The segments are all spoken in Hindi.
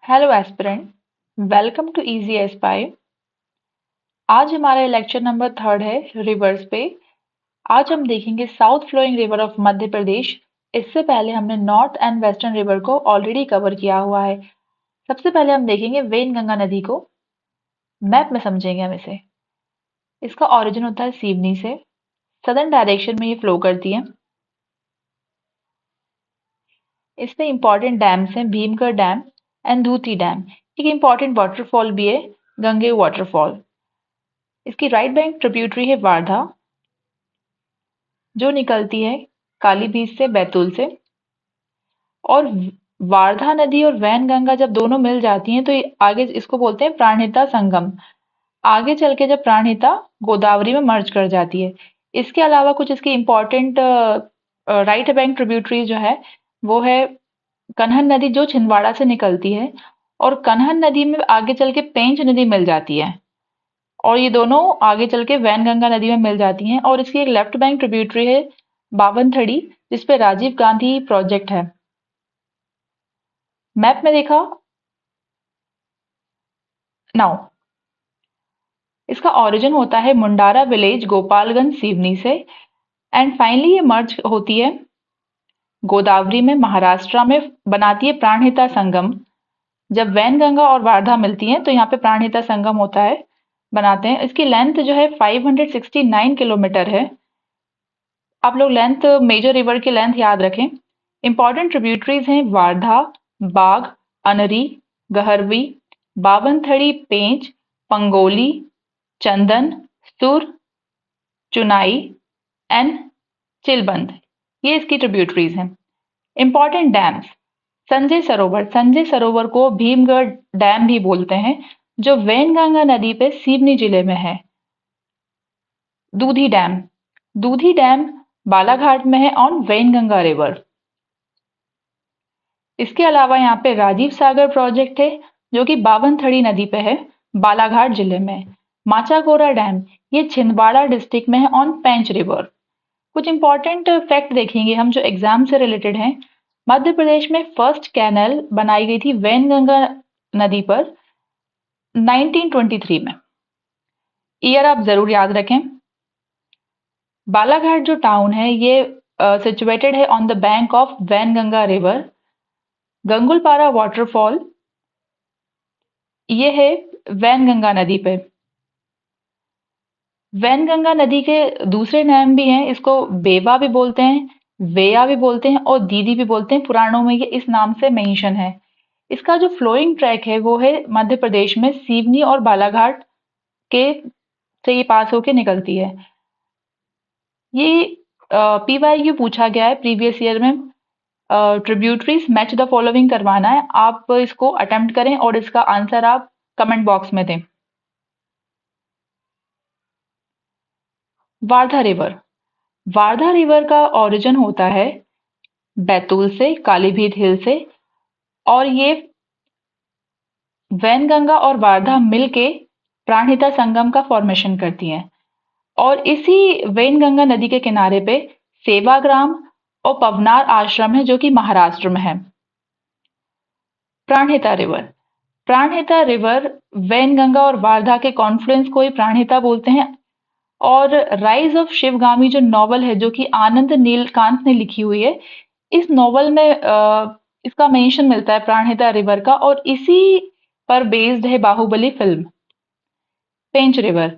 Hello aspirant, welcome to easy एस्पाई। आज हमारा लेक्चर नंबर 3 है रिवर्स पे। आज हम देखेंगे south flowing river of Madhya प्रदेश। इससे पहले हमने नॉर्थ एंड वेस्टर्न रिवर को ऑलरेडी कवर किया हुआ है। सबसे पहले हम देखेंगे वेन गंगा नदी को। मैप में समझेंगे हम इसे। इसका ओरिजिन होता है सीवनी से। सदर्न डायरेक्शन में ये फ्लो करती है। इसमें इंपॉर्टेंट डैम्स हैं Bhimgarh dam and Dutee dam. एक इंपॉर्टेंट वाटरफॉल भी है गंगे वाटरफॉल। इसकी राइट बैंक ट्रिब्यूटरी है वारधा, जो निकलती है कालीबीस से बैतूल से। और वारधा नदी और वैनगंगा जब दोनों मिल जाती हैं तो ये आगे इसको बोलते हैं प्राणहिता संगम। आगे चल के जब प्राणहिता गोदावरी में मर्ज कर जाती है। इसके अलावा कुछ इसकी इंपॉर्टेंट राइट बैंक ट्रिब्यूटरीज जो है वो है कन्हन नदी, जो छिंदवाड़ा से निकलती है। और कन्हन नदी में आगे चल के पेंच नदी मिल जाती है, और ये दोनों आगे चल के वैनगंगा नदी में मिल जाती हैं। और इसकी एक लेफ्ट बैंक ट्रिब्यूटरी है बावनथड़ी, जिसपे राजीव गांधी प्रोजेक्ट है। मैप में देखा नाउ। इसका ओरिजिन होता है मुंडारा विलेज गोपालगंज सिवनी से। एंड फाइनली ये मर्ज होती है गोदावरी में महाराष्ट्र में, बनाती है प्राणहिता संगम। जब वैनगंगा और वारधा मिलती हैं तो यहाँ पे प्राणहिता संगम होता है, बनाते हैं। इसकी लेंथ जो है 569 किलोमीटर है। आप लोग लेंथ मेजर रिवर की लेंथ याद रखें। इंपॉर्टेंट ट्रिब्यूटरीज हैं वारधा, बाघ, अनरी, गहरवी, बावनथड़ी, पेंच, पंगोली, चंदन, सुर, चुनाई एंड चिलबंद। ये इसकी ट्रिब्यूटरीज हैं। इंपॉर्टेंट डैम्स, संजय सरोवर को भीमगढ़ डैम भी बोलते हैं, जो वैनगंगा नदी पे सिवनी जिले में है। दूधी डैम, दूधी डैम बालाघाट में है ऑन वैनगंगा रिवर। इसके अलावा यहाँ पे राजीव सागर प्रोजेक्ट है, जो कि बावनथड़ी नदी पे है, बालाघाट जिले में। माचागोरा डैम, ये छिंदवाड़ा डिस्ट्रिक्ट में है ऑन पेंच रिवर। कुछ इंपॉर्टेंट फैक्ट देखेंगे हम जो एग्जाम से रिलेटेड हैं। मध्य प्रदेश में फर्स्ट कैनल बनाई गई थी वैनगंगा नदी पर 1923 में। ईयर आप जरूर याद रखें। बालाघाट जो टाउन है ये सिचुएटेड है on the bank of Wainganga river. Gangulpara waterfall ये है वैनगंगा नदी पे। वैनगंगा नदी के दूसरे नाम भी हैं, इसको बेवा भी बोलते हैं, वेया भी बोलते हैं और दीदी भी बोलते हैं। पुराणों में ये इस नाम से मेंशन है। इसका जो फ्लोइंग ट्रैक है वो है मध्य प्रदेश में सिवनी और बालाघाट के से ये पास होके निकलती है। ये पीवाईक्यू पूछा गया है प्रीवियस ईयर में। ट्रिब्यूटरीज मैच द फॉलोइंग करवाना है, आप इसको अटेम्प्ट करें और इसका आंसर आप कमेंट बॉक्स में दें। वारधा रिवर, वारधा रिवर का ओरिजिन होता है बैतूल से, कालीभीत हिल से। और ये वैनगंगा और वारधा मिलके प्राणहिता संगम का फॉर्मेशन करती हैं। और इसी वैनगंगा नदी के किनारे पे सेवाग्राम और पवनार आश्रम है, जो कि महाराष्ट्र में है। प्राणहिता रिवर, प्राणहिता रिवर वैनगंगा और वारधा के कॉन्फ्लुएंस को ही प्राणहिता बोलते हैं। और राइज ऑफ शिवगामी जो नॉवल है, जो कि आनंद नीलकांत ने लिखी हुई है, इस नॉवल में इसका मेंशन मिलता है प्राणहिता रिवर का, और इसी पर बेस्ड है बाहुबली फिल्म। पेंच रिवर,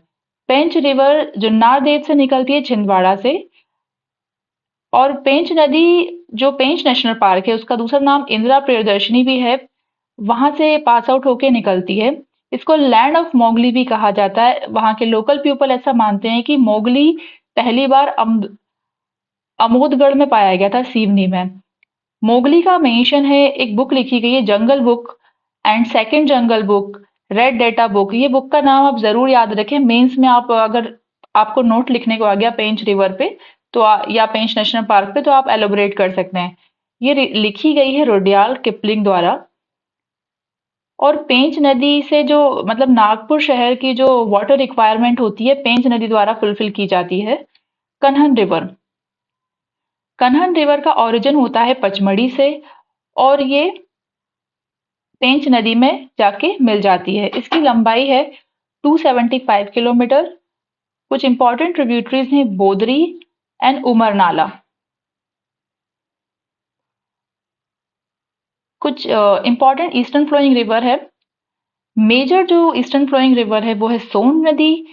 पेंच रिवर जुन्नार देव से निकलती है छिंदवाड़ा से। और पेंच नदी जो पेंच नेशनल पार्क है उसका दूसरा नाम इंदिरा प्रियदर्शनी भी है, वहां से पास आउट होके निकलती है। इसको लैंड ऑफ मोगली भी कहा जाता है। वहां के लोकल पीपल ऐसा मानते हैं कि मोगली पहली बार अमोदगढ़ में पाया गया था, सिवनी में। मोगली का मेंशन है, एक बुक लिखी गई है jungle book and second jungle book, red data book. ये बुक का नाम आप जरूर याद रखें। मेंस में आप अगर आपको नोट लिखने को आ गया पेंच रिवर पे तो या पेंच नेशनल पार्क पे, तो आप एलोबरेट कर सकते हैं। ये लिखी गई है रुडयाल किपलिंग द्वारा। और पेंच नदी से जो मतलब नागपुर शहर की जो वाटर रिक्वायरमेंट होती है पेंच नदी द्वारा फुलफिल की जाती है। कन्हन रिवर, कन्हन रिवर का ओरिजिन होता है पचमढ़ी से। और ये पेंच नदी में जाके मिल जाती है। इसकी लंबाई है 275 किलोमीटर। कुछ इंपॉर्टेंट ट्रिब्यूटरीज हैं बोदरी एंड उमर नाला। कुछ इंपॉर्टेंट ईस्टर्न फ्लोइंग रिवर है। मेजर जो ईस्टर्न फ्लोइंग रिवर है वो है सोन नदी।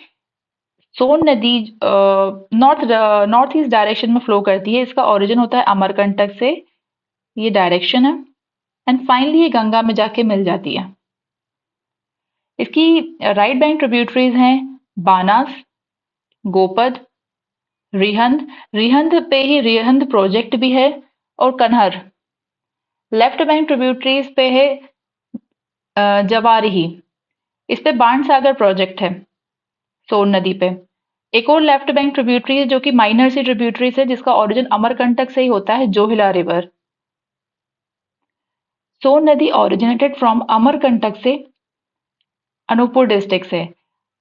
सोन नदी नॉर्थ ईस्ट डायरेक्शन में फ्लो करती है। इसका ओरिजिन होता है अमरकंटक से, ये डायरेक्शन है, एंड फाइनली ये गंगा में जाके मिल जाती है। इसकी राइट बैंक ट्रिब्यूटरीज हैं बानास, गोपद, रिहंद। रिहंद पे ही रिहंद प्रोजेक्ट भी है, और कन्हर। लेफ्ट बैंक ट्रिब्यूटरीज पे है जवारही। इस पे बाणसागर प्रोजेक्ट है सोन नदी पे। एक और लेफ्ट बैंक ट्रिब्यूटरी है जो कि माइनर सी ट्रिब्यूटरीज है, जिसका ओरिजिन अमरकंटक से ही होता है, जोहिला रिवर। सोन नदी ओरिजिनेटेड फ्रॉम अमरकंटक से, अनूपपुर डिस्ट्रिक्ट से,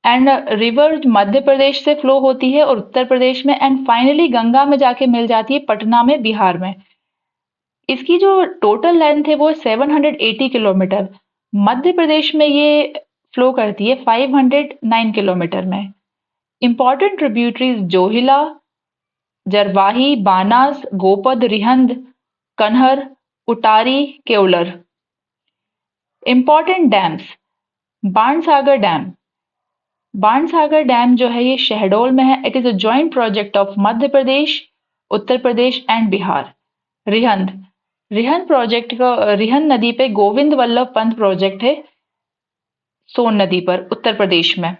एंड रिवर मध्य प्रदेश से फ्लो होती है और उत्तर प्रदेश में, एंड फाइनली गंगा में जाके मिल जाती है पटना में, बिहार में। इसकी जो टोटल लेंथ है वो 780 किलोमीटर। मध्य प्रदेश में ये फ्लो करती है 509 किलोमीटर में। Important tributaries Johila, Jarwahi, Banas, Gopad, Rihand, Kanhar, Utari, Kewlar. Important dams, Bansagar dam. Bansagar dam जो है ये शहडोल में है। It is a joint project of Madhya Pradesh, Uttar Pradesh and Bihar. Rihand, Rihand project का रिहंद नदी पे गोविंद वल्लभ पंत प्रोजेक्ट है, सोन नदी पर, उत्तर प्रदेश में।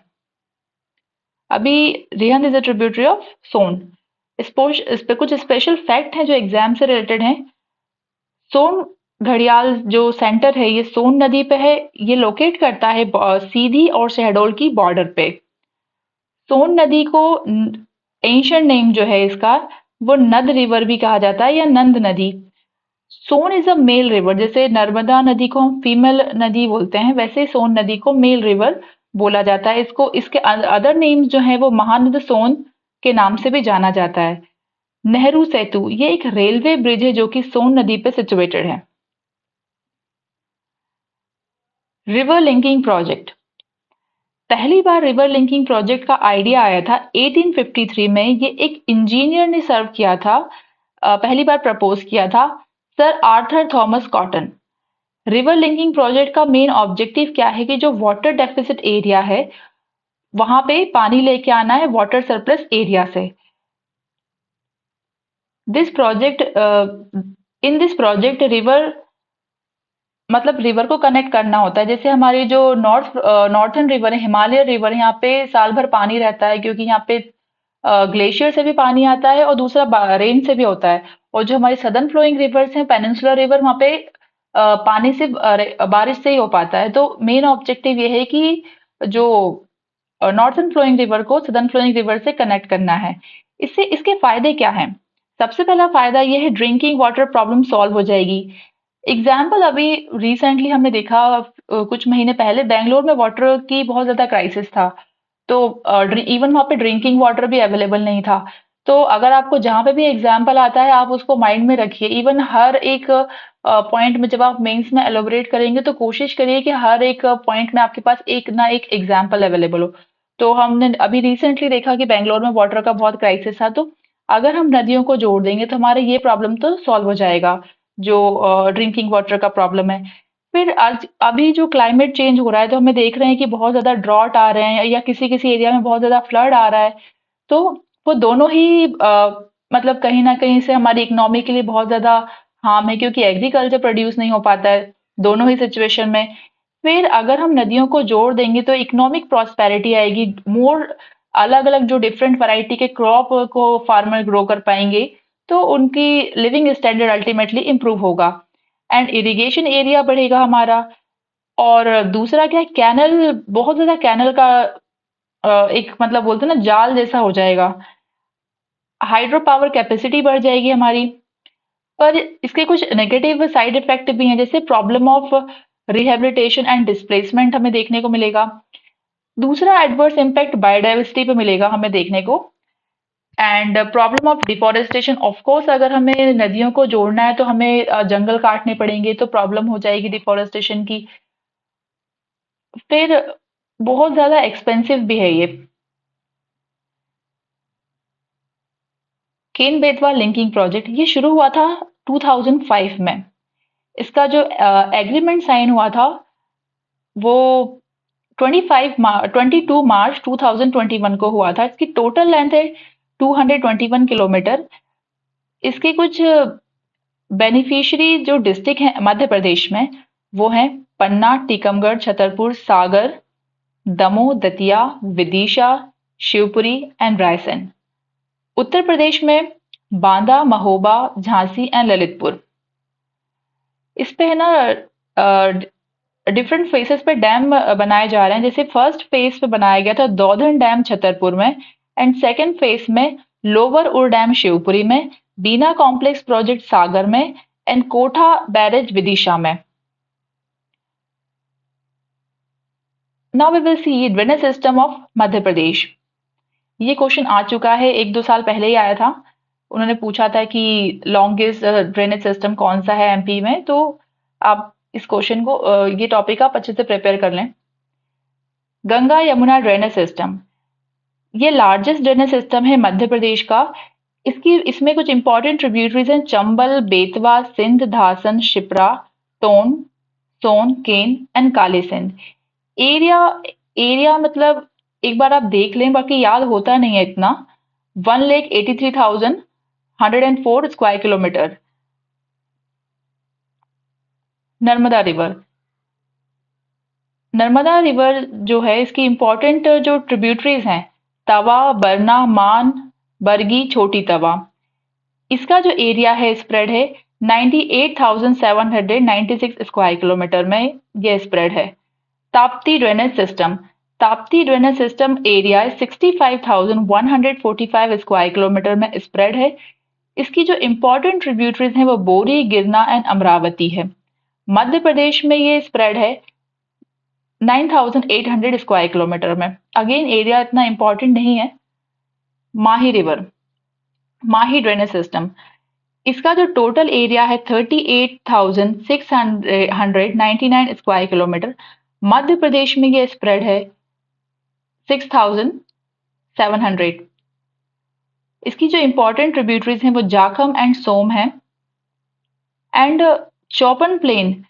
अभी Rihand is a tributary of Son. इस पे कुछ स्पेशल फैक्ट हैं जो एग्जाम से रिलेटेड हैं। सोन घड़ियाल जो सेंटर है ये सोन नदी पे है। ये लोकेट करता है सीधी और शहडोल की बॉर्डर पे। सोन नदी को एंशिएंट नेम जो है इसका वो नद रिवर भी कहा जाता है, या नंद नदी। सोन इज अ मेल रिवर। जैसे नर्मदा नदी को हम फीमेल नदी बोलते हैं, वैसे सोन नदी को मेल रिवर बोला जाता है। इसको इसके अदर नेम्स जो है वो महानद सोन के नाम से भी जाना जाता है। नेहरू सेतु ये एक रेलवे ब्रिज है जो कि सोन नदी पे सिचुएटेड है। रिवर लिंकिंग प्रोजेक्ट, पहली बार रिवर लिंकिंग प्रोजेक्ट का आइडिया आया था 1853 में। ये एक इंजीनियर ने सर्व किया था, पहली बार प्रपोज किया था, sir Arthur Thomas cotton. River linking project का मेन ऑब्जेक्टिव क्या है कि जो वाटर डेफिसिट एरिया है वहां पे पानी लेके आना है वाटर सरप्लस एरिया से। This project in this project river मतलब रिवर को कनेक्ट करना होता है। जैसे हमारी जो नॉर्थर्न रिवर है, हिमालय रिवर है, यहाँ पे साल भर पानी रहता है क्योंकि यहाँ पे ग्लेशियर से भी पानी आता है और दूसरा रेन से भी होता है। और जो हमारी सदर्न फ्लोइंग रिवर्स हैं, पेनिनसुलर रिवर, वहाँ पे पानी सिर्फ बारिश से ही हो पाता है। तो मेन ऑब्जेक्टिव ये है कि जो नॉर्थर्न फ्लोइंग रिवर को सदर्न फ्लोइंग रिवर से कनेक्ट करना है। इससे इसके फायदे क्या हैं? सबसे पहला फायदा ये है ड्रिंकिंग वाटर प्रॉब्लम सॉल्व हो जाएगी। एग्जाम्पल अभी रिसेंटली हमने देखा, कुछ महीने पहले बेंगलोर में वाटर की बहुत ज्यादा क्राइसिस था। तो इवन वहाँ पे ड्रिंकिंग वाटर भी अवेलेबल नहीं था। तो अगर आपको जहाँ पे भी एग्जाम्पल आता है आप उसको माइंड में रखिए। इवन हर एक पॉइंट में जब आप मेंस में एलोबरेट करेंगे तो कोशिश करिए कि हर एक पॉइंट में आपके पास एक ना एक एग्जाम्पल अवेलेबल हो। तो हमने अभी रिसेंटली देखा कि बेंगलोर में वाटर का बहुत क्राइसिस था। तो अगर हम नदियों को जोड़ देंगे तो हमारे ये प्रॉब्लम तो सॉल्व हो जाएगा, जो ड्रिंकिंग वाटर का प्रॉब्लम है। फिर आज अभी जो क्लाइमेट चेंज हो रहा है तो हमें देख रहे हैं कि बहुत ज़्यादा ड्रॉट आ रहे हैं या किसी-किसी एरिया में बहुत ज़्यादा फ्लड आ रहा है। तो वो दोनों ही मतलब कहीं न कहीं से हमारी इकोनॉमी के लिए बहुत ज़्यादा हार्म है, क्योंकि एग्रीकल्चर प्रोड्यूस नहीं हो पाता है दोनों ही सिचुएशन में। फिर अगर हम नदियों को जोड़ देंगे तो इकोनॉमिक प्रॉस्पेरिटी आएगी। मोर अलग-अलग जो डिफरेंट वैरायटी के क्रॉप को फार्मर ग्रो कर पाएँगे, तो उनकी लिविंग स्टैंडर्ड अल्टीमेटली इम्प्रूव होगा, एंड इरिगेशन एरिया बढ़ेगा हमारा। और दूसरा क्या है, कैनल, बहुत ज़्यादा कैनल का एक मतलब बोलते हैं ना जाल जैसा हो जाएगा। हाइड्रो पावर कैपेसिटी बढ़ जाएगी हमारी। पर इसके कुछ नेगेटिव साइड इफेक्ट भी हैं, जैसे problem of rehabilitation and displacement हमें देखने को मिलेगा। दूसरा एडवर्स इम्पैक्ट बायोडाइवर्सिटी पे मिलेगा हमें देखने को। And problem of deforestation, of course अगर हमें नदियों को जोड़ना है तो हमें जंगल काटने पड़ेंगे, तो प्रॉब्लम हो जाएगी डिफॉरेस्टेशन की। फिर बहुत ज़्यादा एक्सपेंसिव भी है ये। केन बेतवा लिंकिंग प्रोजेक्ट ये शुरू हुआ था 2005 में। इसका जो एग्रीमेंट साइन हुआ था वो 22 मार्च 2021 को हुआ था। इसकी टोटल लेंथ है 221 किलोमीटर। इसके कुछ बेनिफिशियरी जो डिस्ट्रिक्ट हैं मध्य प्रदेश में वो हैं पन्ना, टीकमगढ़, छतरपुर, सागर, दमोह, दतिया, विदिशा, शिवपुरी एंड रायसेन। उत्तर प्रदेश में बांदा, महोबा, झांसी एंड ललितपुर। इस पे है ना डिफरेंट फेसेस पे डैम बनाए जा रहे हैं। जैसे फर्स्ट फेज पे बनाया गया था दौधन डैम छतरपुर में एंड सेकंड फेज में लोअर उर डैम शिवपुरी में, बीना कॉम्प्लेक्स प्रोजेक्ट सागर में एंड कोठा बैरेज विदिशा में। Now we will see drainage system of Madhya Pradesh. ये क्वेश्चन आ चुका है, 1-2 साल पहले ही आया था। उन्होंने पूछा था कि लॉन्गेस्ट ड्रेनेज सिस्टम कौन सा है एमपी में। तो आप इस क्वेश्चन को ये टॉपिक आप अच्छे से प्रिपेयर कर लें। गंगा यमुना ड्रेनेज सिस्टम ये लार्जेस्ट ड्रेनेज सिस्टम है मध्य प्रदेश का। इसमें कुछ इंपॉर्टेंट ट्रिब्यूटरीज हैं Chambal, Betwa, Sindh, Dhasan, Shipra, Tons, Son, Ken and Kali Sindh. Area area मतलब एक बार आप देख लें, बाकी याद होता नहीं है इतना। 1,83,104 square kilometre. Narmada river Narmada river जो है इसकी इंपॉर्टेंट जो ट्रिब्यूटरीज हैं तवा, बरना, मान, बरगी, छोटी तवा। इसका जो एरिया है स्प्रेड है 98,796 स्क्वायर किलोमीटर में ये स्प्रेड है। Tapti drainage system area 65,145 square kilometre में स्प्रेड है। इसकी जो इंपॉर्टेंट ट्रिब्यूटरीज हैं वो बोरी, गिरना एंड अमरावती है। मध्य प्रदेश में ये स्प्रेड है 9,800 स्क्वायर किलोमीटर में। अगेन एरिया इतना इंपॉर्टेंट नहीं है। माही रिवर माही ड्रेनेज सिस्टम इसका जो टोटल एरिया है 38,699 स्क्वायर किलोमीटर। मध्य प्रदेश में ये स्प्रेड है 6,700। इसकी जो इंपॉर्टेंट ट्रिब्यूटरीज हैं वो जाखम एंड सोम है एंड चौपन प्लेन।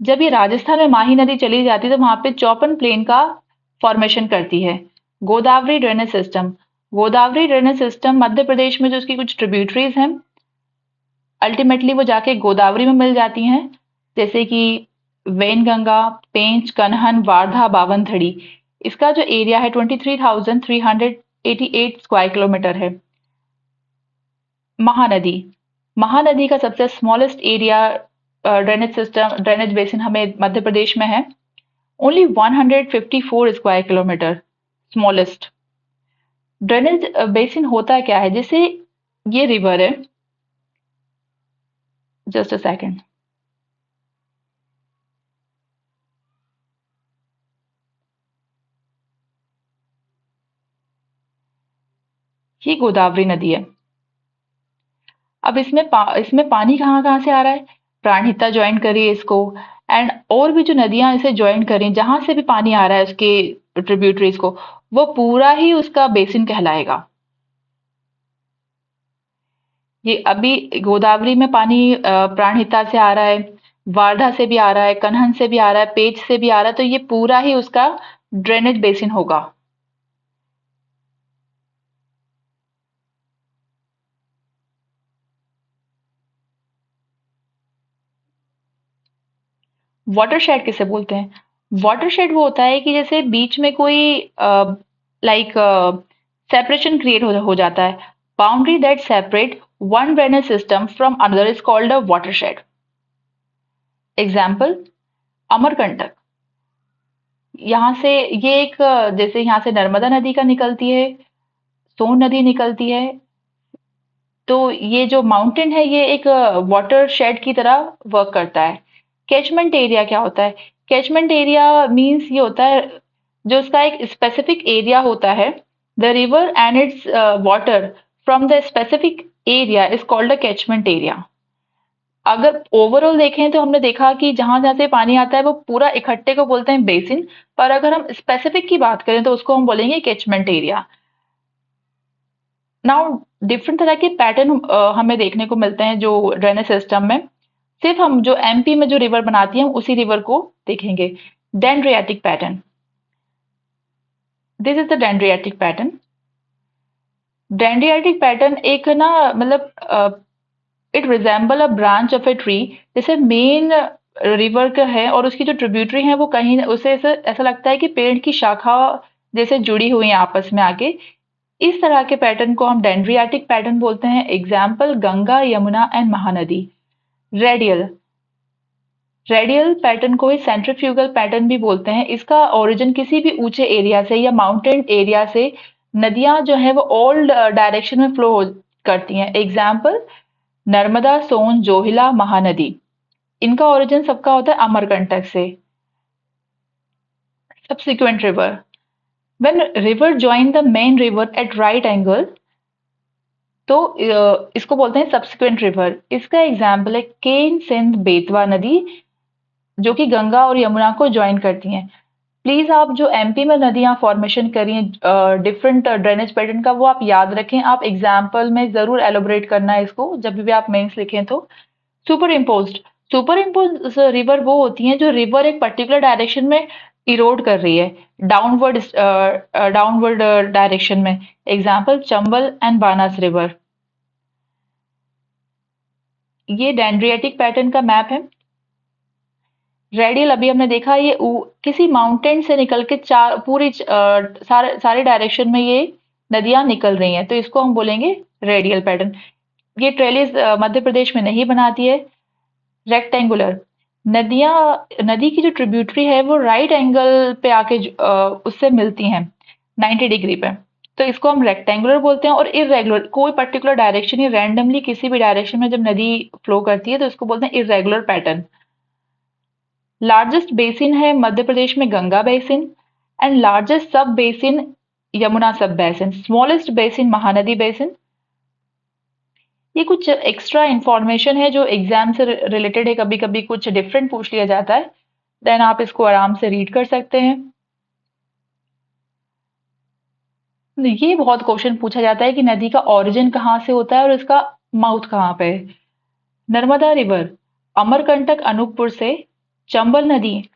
जब ये राजस्थान में माही नदी चली जाती है तो वहां पे चौपन प्लेन का फॉर्मेशन करती है। गोदावरी ड्रेनेज सिस्टम मध्य प्रदेश में जो उसकी कुछ ट्रिब्यूटरीज हैं अल्टीमेटली वो जाके गोदावरी में मिल जाती हैं, जैसे कि वेनगंगा, पेंच, कन्हन, वारधा, बावनथड़ी। इसका जो एरिया है 23,388 स्क्वायर किलोमीटर है। महानदी महानदी का सबसे स्मॉलेस्ट एरिया ड्रेनेज बेसिन हमें मध्य प्रदेश में है। Only 154 square kilometre smallest. Drainage basin होता क्या है? जैसे ये रिवर है, जस्ट अ सेकेंड। ये गोदावरी नदी है। अब इसमें पानी कहाँ-कहाँ से आ रहा है? प्राणहिता जॉइन करी है इसको एंड और भी जो नदियां इसे जॉइन करी, जहां से भी पानी आ रहा है उसके ट्रिब्यूटरीज को, वो पूरा ही उसका बेसिन कहलाएगा। ये अभी गोदावरी में पानी प्राणहिता से आ रहा है, वारधा से भी आ रहा है, कन्हन से भी आ रहा है, पेच से भी आ रहा है, तो ये पूरा ही उसका ड्रेनेज बेसिन होगा। वाटरशेड किसे बोलते हैं? वाटरशेड वो होता है कि जैसे बीच में कोई लाइक सेपरेशन क्रिएट हो जाता है। Boundary that separate one drainage system from another is called a watershed. Example Amarkantak. यहाँ से ये एक जैसे यहाँ से नर्मदा नदी का निकलती है, सोन नदी निकलती है, तो ये जो माउंटेन है ये एक वाटर शेड की तरह वर्क करता है। कैचमेंट एरिया क्या होता है? कैचमेंट एरिया मीन्स ये होता है जो उसका एक स्पेसिफिक एरिया होता है। The river and it's water from the specific area is called a catchment area. अगर ओवरऑल देखें तो हमने देखा कि जहां-जहां से पानी आता है वो पूरा इकट्ठे को बोलते हैं बेसिन, पर अगर हम स्पेसिफिक की बात करें तो उसको हम बोलेंगे कैचमेंट एरिया। नाउ डिफरेंट तरह के पैटर्न हमें देखने को मिलते हैं जो ड्रेनेज सिस्टम में। सिर्फ हम जो एमपी में जो रिवर बनाती हैं उसी रिवर को देखेंगे। Dendritic pattern, this is the dendritic pattern. Dendritic pattern एक ना मतलब it resemble a branch of a tree, जैसे मेन रिवर का है और उसकी जो ट्रिब्यूटरी है वो कहीं उसे ऐसा ऐसा लगता है कि पेड़ की शाखा जैसे जुड़ी हुई है आपस में आके। इस तरह के पैटर्न को हम डेंड्रियाटिक पैटर्न बोलते हैं। Example Ganga, Yamuna and Mahanadi. Radial, radial pattern को ही सेंट्रीफ्यूगल पैटर्न भी बोलते हैं। इसका ओरिजिन किसी भी ऊंचे एरिया से या माउंटेन एरिया से नदियां जो है वो ऑल डायरेक्शन में फ्लो करती हैं। एग्जाम्पल नर्मदा, सोन, जोहिला, महानदी। इनका ओरिजिन सबका होता है अमरकंटक से। Subsequent river, when river join the main river eight right angle, तो इसको बोलते हैं सब्सिक्वेंट रिवर। इसका एग्जाम्पल है केन, सिंध, बेतवा नदी, जो कि गंगा और यमुना को ज्वाइन करती हैं। प्लीज आप जो एमपी में नदियां फॉर्मेशन करी हैं डिफरेंट ड्रेनेज पैटर्न का, वो आप याद रखें। आप एग्जाम्पल में जरूर एलोबरेट करना है इसको जब भी आप मेंस लिखें तो। Super imposed, super impose river वो होती हैं जो रिवर एक पर्टिकुलर डायरेक्शन में इरोड कर रही है, डाउनवर्ड डाउनवर्ड डायरेक्शन में। Example Chambal and Banas river. ये डेंड्रियाटिक पैटर्न का मैप है। रेडियल अभी हमने देखा, ये किसी माउंटेन से निकल के चार पूरी सारे डायरेक्शन में ये नदियां निकल रही हैं, तो इसको हम बोलेंगे रेडियल पैटर्न। ये ट्रेलिस मध्य प्रदेश में नहीं बनाती है। रेक्टेंगुलर, नदी की जो ट्रिब्यूटरी है वो राइट एंगल पे आके उससे मिलती हैं 90 डिग्री पे, तो इसको हम रेक्टेंगुलर बोलते हैं। और इरेगुलर, कोई पर्टिकुलर डायरेक्शन या रैंडमली किसी भी डायरेक्शन में जब नदी फ्लो करती है तो इसको बोलते हैं इरेगुलर पैटर्न। लार्जेस्ट बेसिन है मध्य प्रदेश में गंगा बेसिन, एंड लार्जेस्ट सब बेसिन यमुना सब basin. Smallest basin Mahanadi basin. ये कुछ एक्स्ट्रा इंफॉर्मेशन है जो एग्जाम से रिलेटेड है, कभी कभी कुछ डिफरेंट पूछ लिया जाता है, देन आप इसको आराम से रीड कर सकते हैं। ये बहुत क्वेश्चन पूछा जाता है कि नदी का ओरिजिन कहाँ से होता है और इसका माउथ कहाँ पे है। नर्मदा रिवर अमरकंटक अनूपपुर से। चंबल नदी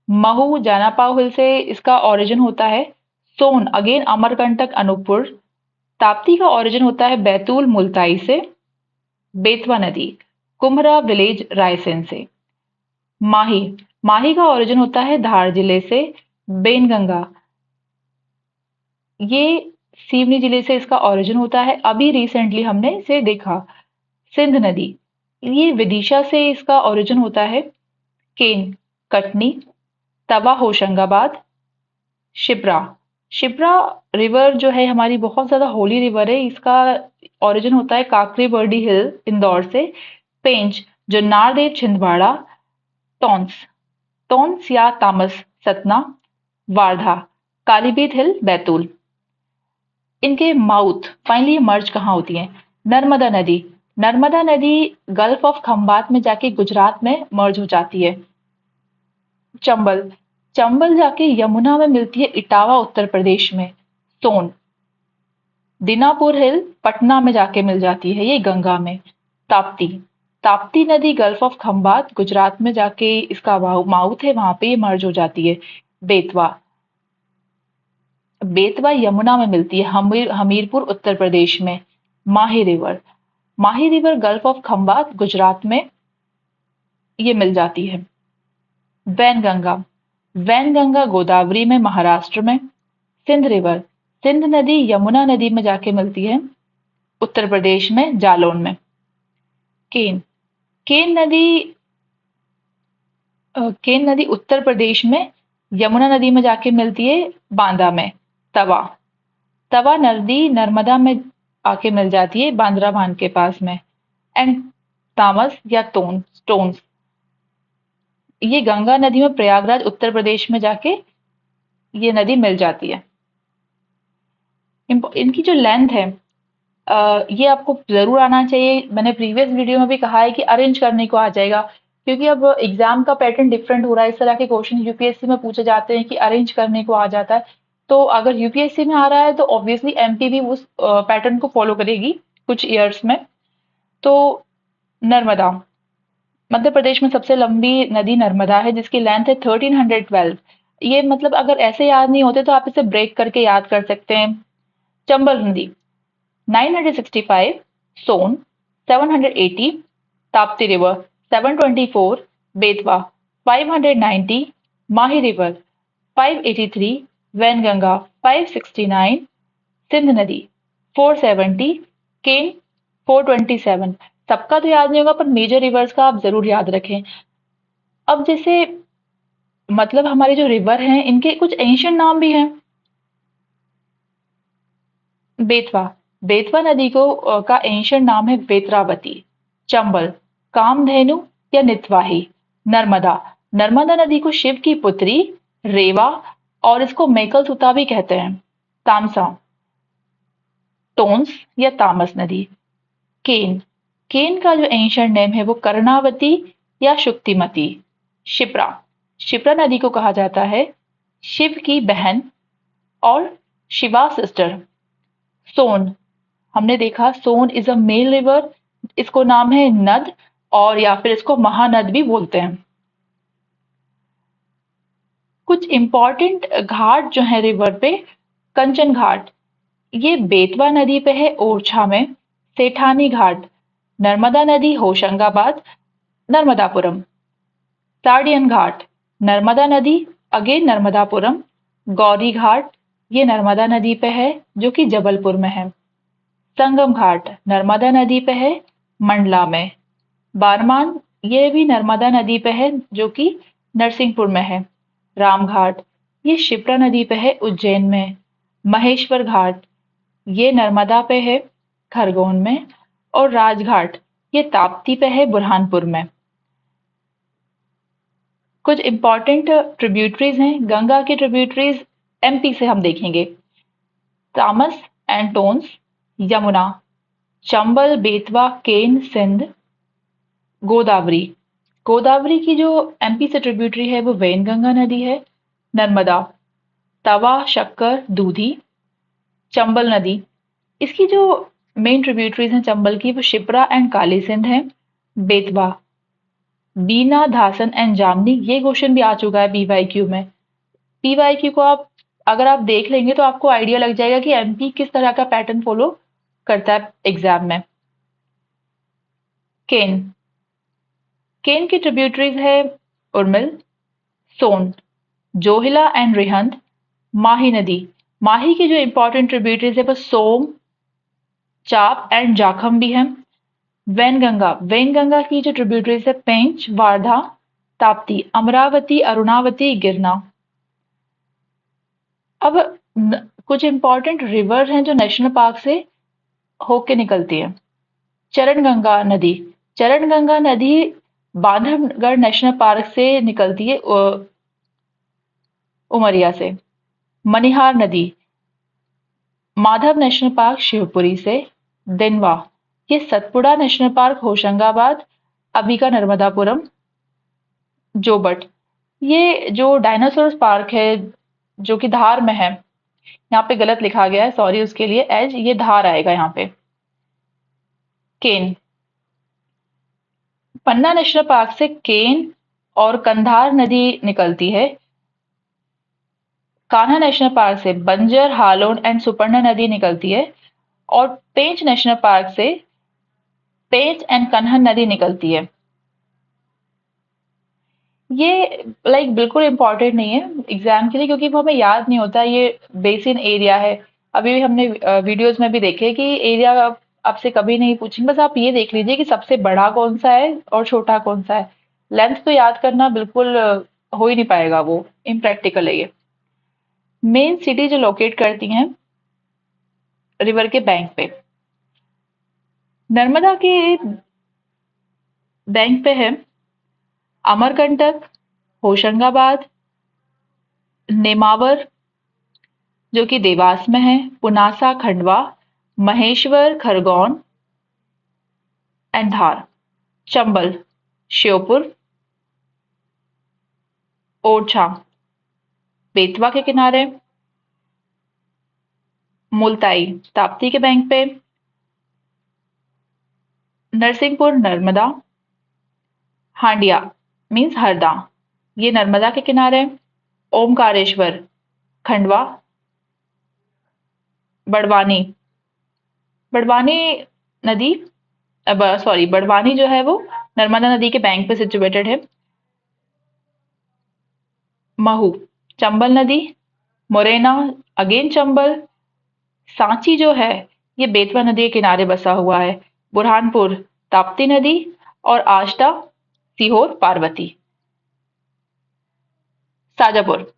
महू जानापाव हिल से इसका ओरिजिन होता है। सोन अगेन अमरकंटक अनूपपुर। ताप्ती का ओरिजिन होता है बैतूल मुल्ताई से। बेतवा नदी कुम्हरा विलेज रायसेन से। माही, माही का ओरिजिन होता है धार जिले से। बेनगंगा, ये सीवनी जिले से इसका ओरिजिन होता है, अभी रिसेंटली हमने इसे देखा। सिंध नदी, ये विदिशा से इसका ओरिजिन होता है। केन कटनी। तवा होशंगाबाद। शिप्रा, शिप्रा रिवर जो है हमारी बहुत ज्यादा होली रिवर है, इसका ओरिजिन होता है काकरी बर्डी हिल इंदौर से। पेंच जो नारदेव छिंदवाड़ा। टॉन्स, टॉन्स या तामस सतना वारधा। कालीबीत हिल बैतूल। इनके माउथ फाइनली मर्ज कहाँ होती हैं। नर्मदा नदी, नर्मदा नदी गल्फ ऑफ खंबात में जाके गुजरात में मर्ज हो जाती है। चंबल, चंबल जाके यमुना में मिलती है इटावा उत्तर प्रदेश में। सोन, दीनापुर हिल पटना में जाके मिल जाती है ये गंगा में। ताप्ती, ताप्ती नदी गल्फ ऑफ खंबात गुजरात में जाके इसका माउथ है, वहां पे ये मर्ज हो जाती है। बेतवा, बेतवा यमुना में मिलती है हमीरपुर उत्तर प्रदेश में। Mahi river, Mahi river gulf of Khambhat Gujarat में ये मिल जाती है। वैनगंगा, वैनगंगा गोदावरी में महाराष्ट्र में। सिंध रिवर, सिंध नदी यमुना नदी में जाके मिलती है उत्तर प्रदेश में जालौन में। केन, केन नदी केन नदी उत्तर प्रदेश में यमुना नदी में जाके मिलती है बांदा में। तवा, तवा नदी नर्मदा में आके मिल जाती है बांद्रा भान के पास में। एंड तामस या टोन स्टोन्स, ये गंगा नदी में प्रयागराज उत्तर प्रदेश में जाके ये नदी मिल जाती है। इनकी जो लेंथ है ये आपको ज़रूर आना चाहिए। मैंने प्रीवियस वीडियो में भी कहा है कि अरेंज करने को आ जाएगा, क्योंकि अब एग्जाम का पैटर्न डिफरेंट हो रहा है। इस तरह के क्वेश्चन यूपीएससी में पूछे जाते हैं कि अरेंज करने को आ जाता है। तो अगर यूपीएससी में आ रहा है तो ऑब्वियसली एमपी भी उस पैटर्न को फॉलो करेगी कुछ ईयर्स में। तो नर्मदा, मध्य प्रदेश में सबसे लंबी नदी नर्मदा है, जिसकी लेंथ है 1312। ये मतलब अगर ऐसे याद नहीं होते तो आप इसे ब्रेक करके याद कर सकते हैं। चंबल नदी 965, सोन 780, ताप्ती रिवर 724, बेतवा 590, माही रिवर 583, वैनगंगा 569, सिंध नदी 470, केन 427। सबका तो याद नहीं होगा, पर मेजर रिवर्स का आप जरूर याद रखें। अब जैसे मतलब हमारे जो रिवर हैं इनके कुछ एंशियंट नाम भी हैं। बेतवा, बेतवा नदी को का एंशियंट नाम है बेत्रावती। चंबल, कामधेनु या नितवाही। नर्मदा, नर्मदा नदी को शिव की पुत्री रेवा और इसको मेकल सुता भी कहते हैं। तामसा, टोन्स या तामस नदी। केन, केन का जो एंशियंट नेम है वो कर्णावती या शुक्तिमती। शिप्रा, शिप्रा नदी को कहा जाता है शिव की बहन और शिवा सिस्टर। सोन, हमने देखा सोन इज अ मेल रिवर, इसको नाम है नद, और या फिर इसको महानद भी बोलते हैं। कुछ इंपॉर्टेंट घाट जो है रिवर पे, कंचन घाट, ये बेतवा नदी पे है ओरछा में। सेठानी घाट, नर्मदा नदी होशंगाबाद, नर्मदापुरम। सार्डियन घाट, नर्मदा नदी, अगेन नर्मदापुरम। गौरी घाट, ये नर्मदा नदी पे है जो कि जबलपुर में है। संगम घाट, नर्मदा नदी पे है मंडला में। बारमान, ये भी नर्मदा नदी पे है जो कि नरसिंहपुर में है। रामघाट, ये शिप्रा नदी पे है उज्जैन में। महेश्वर घाट, ये नर्मदा पे है खरगोन में। और राजघाट, ये ताप्ती पे है बुरहानपुर में। कुछ इंपॉर्टेंट ट्रिब्यूटरीज हैं गंगा की। ट्रिब्यूटरीज एमपी से हम देखेंगे। तामस एंड टोन्स, यमुना, चंबल, बेतवा, केन, सिंध। गोदावरी, गोदावरी की जो एमपी से ट्रिब्यूटरी है वो वैनगंगा नदी है। नर्मदा, तवा, शक्कर, दूधी। चंबल नदी, इसकी जो मेन ट्रिब्यूटरीज हैं चंबल की वो शिप्रा एंड काली सिंध है। बेतवा, बीना, धासन एंड जामनी। ये क्वेश्चन भी आ चुका है पीवाईक्यू में। पीवाईक्यू को आप अगर आप देख लेंगे तो आपको आइडिया लग जाएगा कि एमपी किस तरह का पैटर्न फॉलो करता है एग्जाम में। केन, केन की ट्रिब्यूटरीज है उर्मिल, सोन, जोहिला एंड रिहंद। माही नदी, माही की जो इंपॉर्टेंट ट्रिब्यूटरीज है वो सोम, चाप एंड जाखम भी है। वैनगंगा, वैनगंगा की जो ट्रिब्यूटरीज है पेंच, वारधा, ताप्ती, अमरावती, अरुणावती, गिरना। अब कुछ इंपॉर्टेंट रिवर हैं जो नेशनल पार्क से होके निकलती है। चरणगंगा नदी, चरणगंगा नदी बांधवगढ़ नेशनल पार्क से निकलती है उमरिया से। मनिहार नदी, माधव नेशनल पार्क शिवपुरी से। देनवा, ये सतपुड़ा नेशनल पार्क होशंगाबाद, अभी का नर्मदापुरम। जोबट, ये जो डायनासोर पार्क है जो कि धार में है, यहाँ पे गलत लिखा गया है, सॉरी उसके लिए। एज ये धार आएगा यहाँ पे। केन, पन्ना नेशनल पार्क से केन और कंधार नदी निकलती है। कान्हा नेशनल पार्क से बंजर, हालोन एंड सुपर्णा नदी निकलती है। और पेंच नेशनल पार्क से पेंच एंड कन्हन नदी निकलती है। ये बिल्कुल इंपॉर्टेंट नहीं है एग्जाम के लिए, क्योंकि वो हमें याद नहीं होता। ये बेसिन एरिया है। अभी भी हमने वीडियोस में भी देखे कि एरिया आपसे कभी नहीं पूछेंगे, बस आप ये देख लीजिए कि सबसे बड़ा कौन सा है और छोटा कौन सा है। लेंथ तो याद करना बिल्कुल हो ही नहीं पाएगा, वो इम्प्रैक्टिकल है ये। मेन सिटी जो लोकेट करती हैं रिवर के बैंक पे, नर्मदा के बैंक पे है अमरकंटक, होशंगाबाद, नेमावर जो कि देवास में है, पुनासा, खंडवा, महेश्वर, खरगोन एंड धार। चंबल, श्योपुर, ओरछा, बेतवा के किनारे, मुलताई ताप्ती के बैंक पे, नरसिंहपुर नर्मदा, हांडिया मीन्स हरदा, ये नर्मदा के किनारे, ओमकारेश्वर खंडवा, बड़वानी, बड़वानी नदी, अब सॉरी बड़वानी जो है वो नर्मदा नदी के बैंक पे सिचुएटेड है। महू, चंबल नदी, मुरैना अगेन चंबल, सांची जो है ये बेतवा नदी के किनारे बसा हुआ है, बुरहानपुर ताप्ती नदी और आष्टा सीहोर पार्वती। साजापुर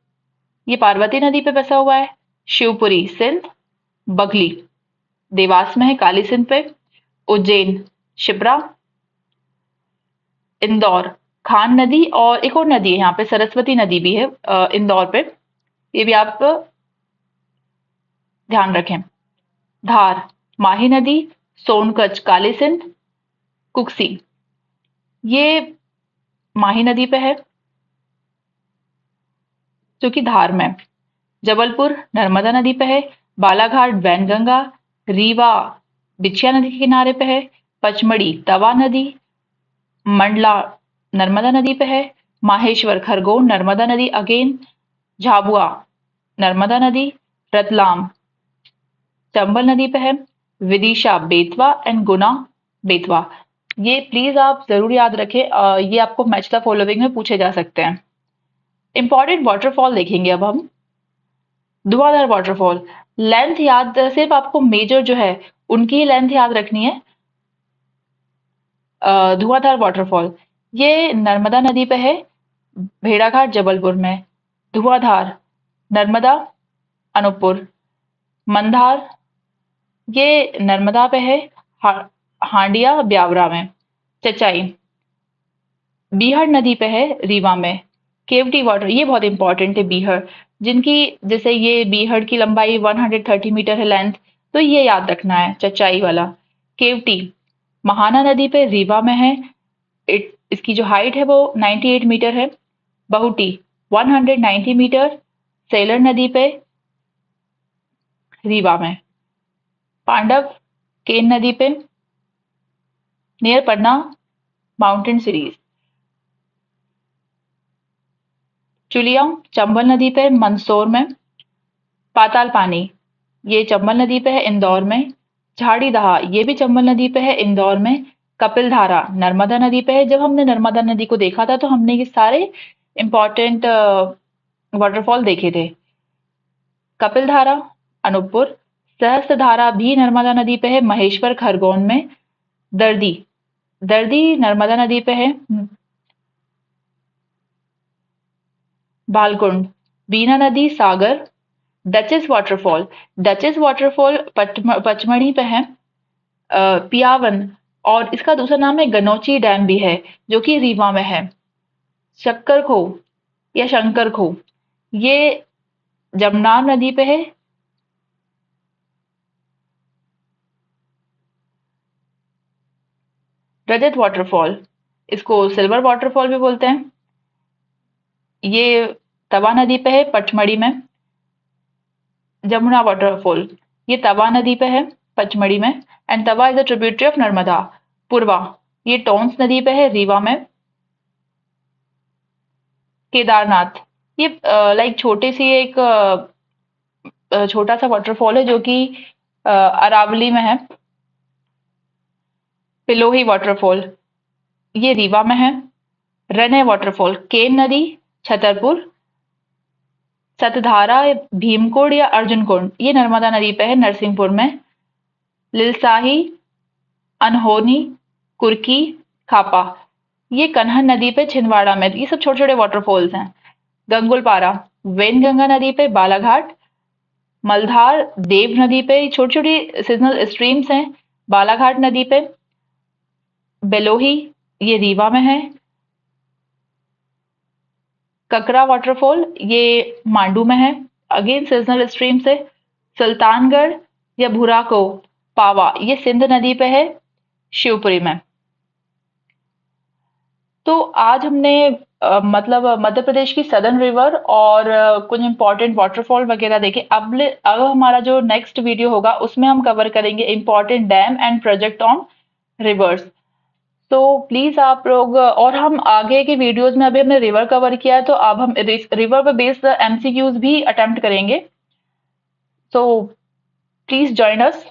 ये पार्वती नदी पे बसा हुआ है, शिवपुरी सिंध, बघली देवास में है काली सिंध पे, उज्जैन शिप्रा, इंदौर खान नदी और एक और नदी है यहाँ पे सरस्वती नदी भी है इंदौर पे, ये भी आप ध्यान रखें। धार माही नदी, सोनकच्छ काली सिंध, कुक्सी ये माही नदी पे है जो कि धार में। जबलपुर नर्मदा नदी पे है, बालाघाट वैनगंगा, रीवा बिछिया नदी के किनारे पे है, पचमढ़ी तवा नदी, मंडला नर्मदा नदी पे है, माहेश्वर खरगोन नर्मदा नदी अगेन, झाबुआ नर्मदा नदी, रतलाम चंबल नदी पे है, विदिशा बेतवा एंड गुना बेतवा। ये प्लीज आप जरूर याद रखें, ये आपको मैच द फॉलोइंग में पूछे जा सकते हैं। इंपॉर्टेंट वाटरफॉल देखेंगे अब हम। धुआंधार वाटरफॉल, लेंथ याद, सिर्फ आपको मेजर जो है उनकी लेंथ याद रखनी है। धुआंधार वाटरफॉल ये नर्मदा नदी पे है, भेड़ाघाट जबलपुर में, धुआंधार नर्मदा अनूपपुर, मंदार ये नर्मदा पे है, हांडिया ब्यावरा में, चचाई बीहड़ नदी पे है रीवा में, केवटी वाटर ये बहुत इंपॉर्टेंट है बीहड़, जिनकी जैसे ये बीहड़ की लंबाई 130 मीटर है लेंथ, तो ये याद रखना है चचाई वाला। केवटी महाना नदी पे रीवा में है, इसकी जो हाइट है वो 98 मीटर है। बहुटी 190 मीटर सेलर नदी पे रीवा में। पांडव केन नदी पे नियर पटना माउंटेन सीरीज। चुलिया चंबल नदी पे मंदसौर में। पाताल पानी ये चंबल नदी पे है इंदौर में। झाड़ी दहा ये भी चंबल नदी पे है इंदौर में। कपिल धारा नर्मदा नदी पे है। जब हमने नर्मदा नदी को देखा था तो हमने ये सारे इंपॉर्टेंट वाटरफॉल देखे थे। कपिल धारा अनूपपुर, सहस्त्र धारा भी नर्मदा नदी पे है महेश्वर खरगोन में। दर्दी दर्दी नर्मदा नदी पे है। बालकुंड बीना नदी सागर। डचेस वाटरफॉल पचमढ़ी पे है। पियावन और इसका दूसरा नाम है गनौची डैम भी है जो कि रीवा में है। शक्कर खो या शंकर खो ये जमुना नदी पे है। रजत वाटरफॉल इसको सिल्वर वाटरफॉल भी बोलते हैं, ये तवा नदी पे है पचमढ़ी में। जमुना वाटरफॉल ये तवा नदी पे है पचमढ़ी में। And Tawa is a tributary of Narmada. Purva ये टोंस नदी पे है रीवा में। केदारनाथ ये लाइक छोटी सी एक छोटा सा वाटरफॉल है जो कि अरावली में है। पिलोही वाटरफॉल ये रीवा में है। रने वाटरफॉल केन नदी छतरपुर। सतधारा भीमकुंड या अर्जुनकुंड ये नर्मदा नदी पे है नरसिंहपुर में। लिलसाही अनहोनी कुर्की खापा ये कन्हन नदी पे छिंदवाड़ा में। ये सब छोटे छोटे वाटरफॉल्स हैं। गंगुलपारा वेनगंगा नदी पे बालाघाट। मलधार देव नदी पे छोटी छोटी सीजनल स्ट्रीम्स हैं बालाघाट नदी पे। बेलोही ये रीवा में है। ककरा वाटरफॉल ये मांडू में है, अगेन सीजनल स्ट्रीम से। सुल्तानगढ़ या भुराको पावा, ये सिंध नदी पे है, शिवपुरी में। तो आज हमने मतलब मध्य प्रदेश की सदर्न रिवर और कुछ इंपॉर्टेंट वाटरफॉल वगैरह देखे। अब हमारा जो नेक्स्ट वीडियो होगा उसमें हम कवर करेंगे important dam and project on reverse. तो प्लीज आप लोग, और हम आगे के वीडियोस में, अभी हमने रिवर कवर किया है तो अब हम रिवर पे बेस्ड एमसीक्यूज भी अटेम्प्ट करेंगे। So please join us.